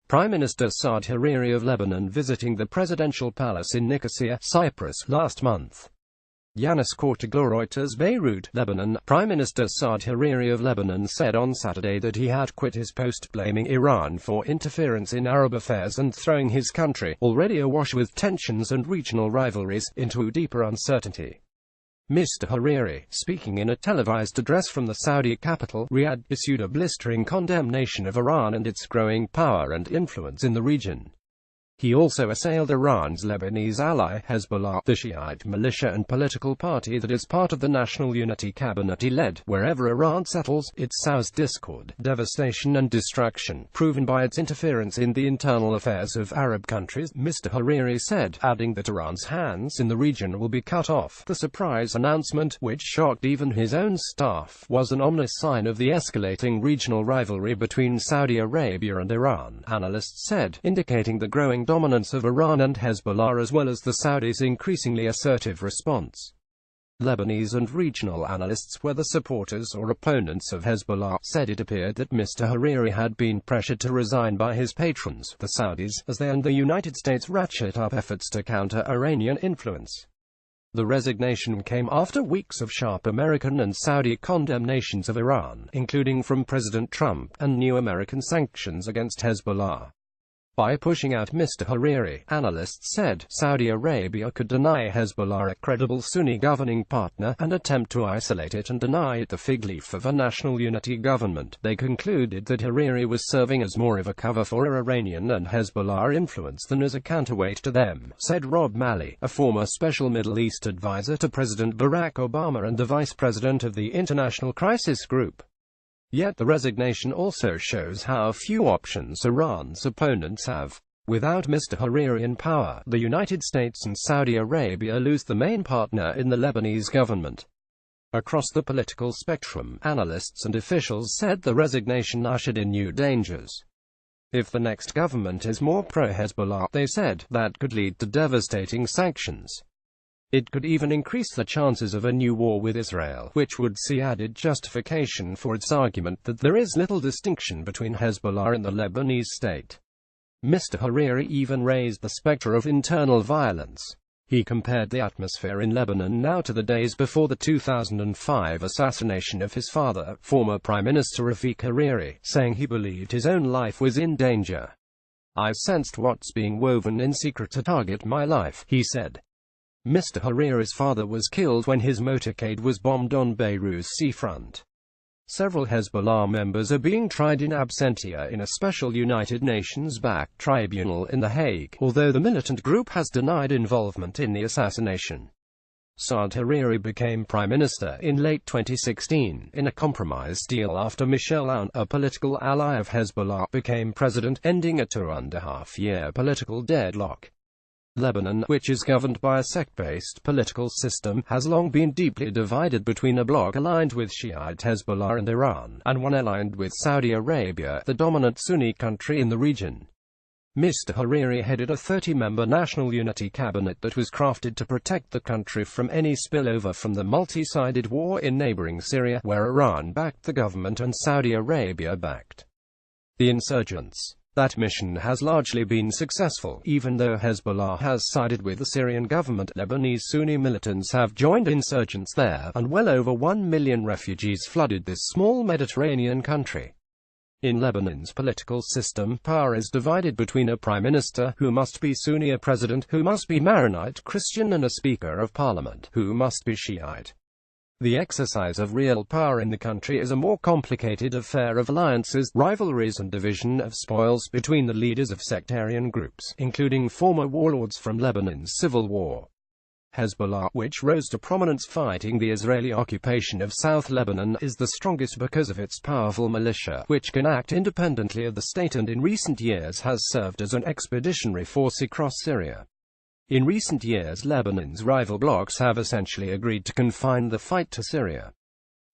Prime Minister Saad Hariri of Lebanon visiting the presidential palace in Nicosia, Cyprus, last month. Yanis Kortoglu, Reuters, Beirut, Lebanon. Prime Minister Saad Hariri of Lebanon said on Saturday that he had quit his post, blaming Iran for interference in Arab affairs and throwing his country, already awash with tensions and regional rivalries, into deeper uncertainty. Mr. Hariri, speaking in a televised address from the Saudi capital, Riyadh, issued a blistering condemnation of Iran and its growing power and influence in the region. He also assailed Iran's Lebanese ally, Hezbollah, the Shiite militia and political party that is part of the National Unity Cabinet he led. Wherever Iran settles, it sows discord, devastation and destruction, proven by its interference in the internal affairs of Arab countries, Mr. Hariri said, adding that Iran's hands in the region will be cut off. The surprise announcement, which shocked even his own staff, was an ominous sign of the escalating regional rivalry between Saudi Arabia and Iran, analysts said, indicating the growing dominance of Iran and Hezbollah as well as the Saudis' increasingly assertive response. Lebanese and regional analysts, whether supporters or opponents of Hezbollah, said it appeared that Mr. Hariri had been pressured to resign by his patrons, the Saudis, as they and the United States ratchet up efforts to counter Iranian influence. The resignation came after weeks of sharp American and Saudi condemnations of Iran, including from President Trump, and new American sanctions against Hezbollah. By pushing out Mr. Hariri, analysts said, Saudi Arabia could deny Hezbollah a credible Sunni governing partner, and attempt to isolate it and deny it the fig leaf of a national unity government. They concluded that Hariri was serving as more of a cover for Iranian and Hezbollah influence than as a counterweight to them, said Rob Malley, a former special Middle East advisor to President Barack Obama and the vice president of the International Crisis Group. Yet the resignation also shows how few options Iran's opponents have. Without Mr. Hariri in power, the United States and Saudi Arabia lose the main partner in the Lebanese government. Across the political spectrum, analysts and officials said the resignation ushered in new dangers. If the next government is more pro-Hezbollah, they said, that could lead to devastating sanctions. It could even increase the chances of a new war with Israel, which would see added justification for its argument that there is little distinction between Hezbollah and the Lebanese state. Mr. Hariri even raised the specter of internal violence. He compared the atmosphere in Lebanon now to the days before the 2005 assassination of his father, former Prime Minister Rafik Hariri, saying he believed his own life was in danger. "I sensed what's being woven in secret to target my life," he said. Mr. Hariri's father was killed when his motorcade was bombed on Beirut's seafront. Several Hezbollah members are being tried in absentia in a special United Nations-backed tribunal in The Hague, although the militant group has denied involvement in the assassination. Saad Hariri became prime minister in late 2016, in a compromise deal after Michel Aoun, a political ally of Hezbollah, became president, ending a 2.5-year political deadlock. Lebanon, which is governed by a sect-based political system, has long been deeply divided between a bloc aligned with Shiite Hezbollah and Iran, and one aligned with Saudi Arabia, the dominant Sunni country in the region. Mr. Hariri headed a 30-member National Unity Cabinet that was crafted to protect the country from any spillover from the multi-sided war in neighboring Syria, where Iran backed the government and Saudi Arabia backed the insurgents. That mission has largely been successful, even though Hezbollah has sided with the Syrian government. Lebanese Sunni militants have joined insurgents there, and well over 1 million refugees flooded this small Mediterranean country. In Lebanon's political system, power is divided between a prime minister, who must be Sunni, a president, who must be Maronite Christian, and a speaker of parliament, who must be Shiite. The exercise of real power in the country is a more complicated affair of alliances, rivalries and division of spoils between the leaders of sectarian groups, including former warlords from Lebanon's civil war. Hezbollah, which rose to prominence fighting the Israeli occupation of South Lebanon, is the strongest because of its powerful militia, which can act independently of the state and in recent years has served as an expeditionary force across Syria. In recent years, Lebanon's rival blocs have essentially agreed to confine the fight to Syria.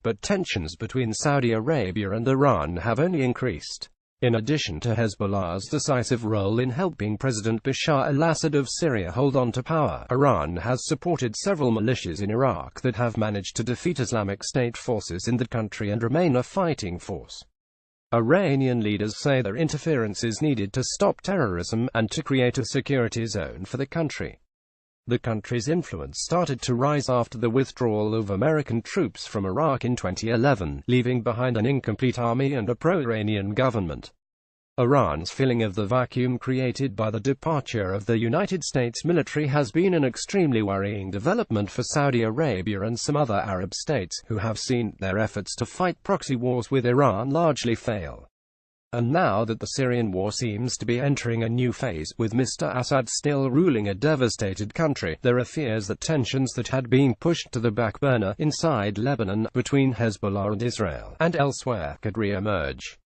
But tensions between Saudi Arabia and Iran have only increased. In addition to Hezbollah's decisive role in helping President Bashar al-Assad of Syria hold on to power, Iran has supported several militias in Iraq that have managed to defeat Islamic State forces in the country and remain a fighting force. Iranian leaders say their interference is needed to stop terrorism and to create a security zone for the country. The country's influence started to rise after the withdrawal of American troops from Iraq in 2011, leaving behind an incomplete army and a pro-Iranian government. Iran's filling of the vacuum created by the departure of the United States military has been an extremely worrying development for Saudi Arabia and some other Arab states, who have seen their efforts to fight proxy wars with Iran largely fail. And now that the Syrian war seems to be entering a new phase, with Mr. Assad still ruling a devastated country, there are fears that tensions that had been pushed to the back burner inside Lebanon, between Hezbollah and Israel, and elsewhere, could re-emerge.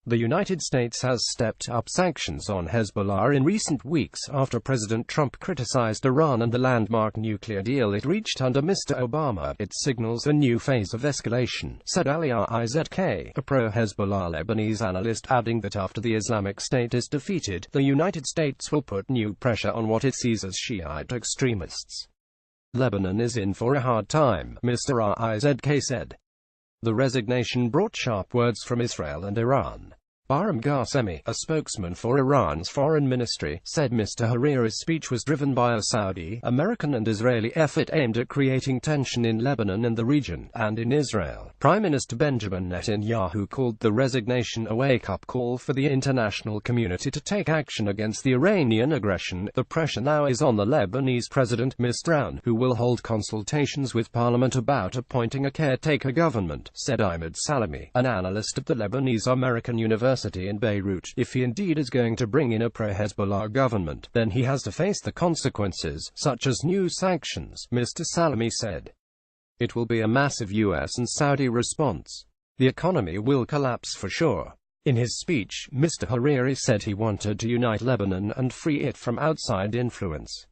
The United States has stepped up sanctions on Hezbollah in recent weeks after President Trump criticized Iran and the landmark nuclear deal it reached under Mr. Obama. It signals a new phase of escalation, said Ali Rizk, a pro-Hezbollah Lebanese analyst, adding that after the Islamic State is defeated, the United States will put new pressure on what it sees as Shiite extremists. Lebanon is in for a hard time, Mr. Rizk said. The resignation brought sharp words from Israel and Iran. Bahram Ghasemi, a spokesman for Iran's foreign ministry, said Mr. Hariri's speech was driven by a Saudi, American and Israeli effort aimed at creating tension in Lebanon and the region, and in Israel. Prime Minister Benjamin Netanyahu called the resignation a wake-up call for the international community to take action against the Iranian aggression. The pressure now is on the Lebanese president, Mr. Aoun, who will hold consultations with parliament about appointing a caretaker government, said Ahmed Salami, an analyst at the Lebanese American University in Beirut. If he indeed is going to bring in a pro-Hezbollah government, then he has to face the consequences, such as new sanctions, Mr. Salami said. It will be a massive US and Saudi response. The economy will collapse for sure. In his speech, Mr. Hariri said he wanted to unite Lebanon and free it from outside influence.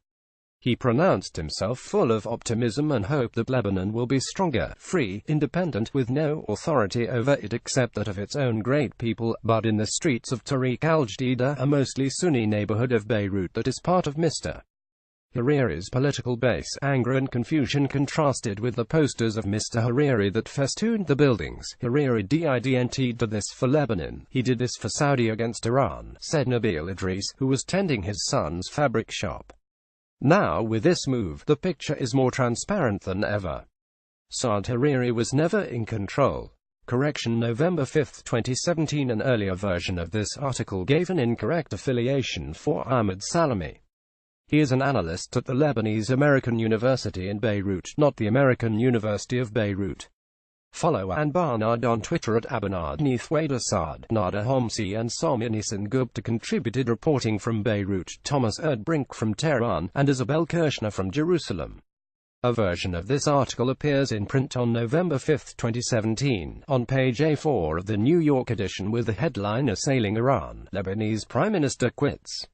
He pronounced himself full of optimism and hope that Lebanon will be stronger, free, independent, with no authority over it except that of its own great people. But in the streets of Tariq al-Jadida, a mostly Sunni neighborhood of Beirut that is part of Mr. Hariri's political base, anger and confusion contrasted with the posters of Mr. Hariri that festooned the buildings. Hariri didn't do this for Lebanon, he did this for Saudi against Iran, said Nabil Idris, who was tending his son's fabric shop. Now with this move, the picture is more transparent than ever. Saad Hariri was never in control. Correction: November 5, 2017. An earlier version of this article gave an incorrect affiliation for Ahmed Salami. He is an analyst at the Lebanese American University in Beirut, not the American University of Beirut. Follow Anbarnard on Twitter at Abanard Saad, Nada Homsi and Soumya Nissan Gupta contributed reporting from Beirut, Thomas Erdbrink from Tehran, and Isabel Kirshner from Jerusalem. A version of this article appears in print on November 5, 2017, on page A4 of the New York edition with the headline "Assailing Iran, Lebanese Prime Minister Quits."